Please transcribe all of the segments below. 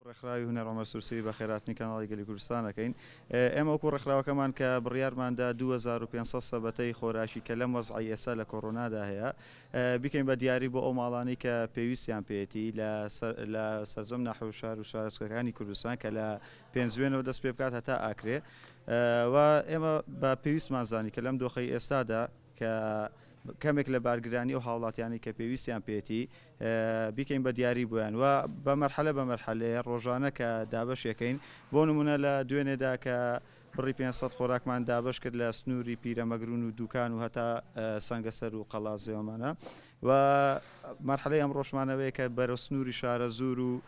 ڕێکخراوی هونەر عومەر سروسری بە خێراتنی کەناڵی گەلی کوردستانەکەین ئێمە وەکو ڕێکخراوەکەمان کە بڕیارماندا 2500 سەبەتەی خۆراشی کە لەم وەزعی ئێستا لە کۆڕۆنادا هەیە بیکەین بە دیاری بۆ ئەو ماڵانەی کە پێویستیان پێێتی لە سەرجەم ناحوو شار و شارستەکانی کوردستان کە لە پێنجوێنەوە دەست پێ بکات هەتا ئاکرێ و ئێمە بە پێویستمان زانی کە لەم دۆخەی ئێستادا کە کەمێک لە بارگرانی و هاوڵاتیانی کە پێویستیان پێێتی بیکەین بە دیاری بۆیان و بە مەرحەلە بە مەرحەلەیە ڕۆژانە کە دابەشەکەین بۆ نمونە لە دوێنێدا کە بڕی 500 خۆراکمان دابش کرد لە سنووری پیرەمەگرون و دوکان و هەتا سەنگەسەر و قەڵازێوەمانە و مەرحەلەی ئەم ڕۆژمانەوەی کە بەرەو سنووری شارە زوور و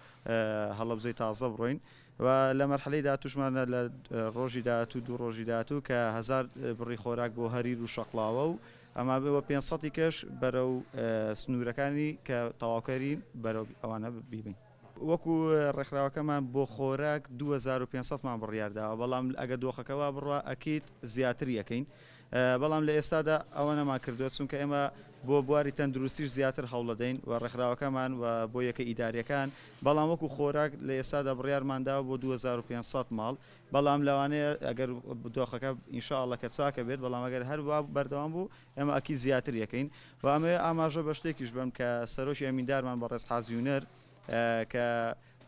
هەڵەبجەی تازە بڕۆین و لە مەرحەلەی داتوشمانە لە ڕۆژی داهاتوو دوو ڕۆژی داهاتوو کە 1000 بڕی خۆراک بۆ هەریر و شەقڵاوە و ئەما بەوە 500 کەش بەرەو سنوورەکانی کە تەواوکەرین بەرەو ئەوانە بیبین. وەکو ڕێکخراوەکەمان بۆ خۆراک 2500مان بڕیارداوە بەڵام ئەگە دۆخەکەوا بڕوا ئەکیت زیاتر یەکەین بەڵام لە ئێستادا ئەوە نەما کردووە چونکە ئێمە بۆ بواری تەندروستیش زیاتر هەوڵەدەین و ڕێکخراوەکەمان و بۆ یەکە ئیداریەکان بەڵام وەکو خۆراک لە ئێستادا بڕیارمانداوە بۆ 2500 ماڵ بەڵام لەوانەیە ئەگەر دۆخەکە ئینشاءڵڵا کە چاکە بێت بەڵام ئەگەر هەر بەردەوام بوو ئێمە ئەکی زیاتر یەکەین و ئەمە ئاماژە بە شتێکیش بم کە سەرۆکی ئەمیندارمان بە ڕێز حازی هونەر کە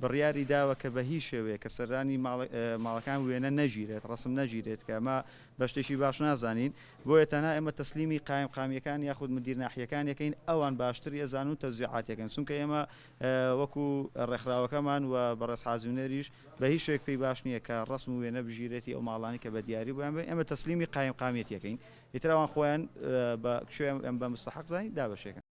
بڕیاری داوە کە بە هیچ شێوەیە کە سەردانی ماڵەکان وێنە نەژیرێت ڕسم نەژیرێت کە ئەمە بە شتێکی باش نازانین بۆیە تەنها ئێمە تەسلیمی قایم قامیەکان یاخود مدیر ناحیەکان یەکەین ئەوان باشتر ێزان و تەوزیعاتەکەن چونکە ئێمە وەکو ڕێکخراوەکەمان و بەڕێز حازی هونەریش بە هیچ شێک پێی باش نییە کە ڕسم و وێنە بژیرێتی ئەو ماڵانی کە بە دیاری بۆیان بێ ئێمە تەسلیمی قایم قامیەت یەکەین ئیتراوان خۆیان بە کوێ ئەم بە مستحق زانی دابەشێکن.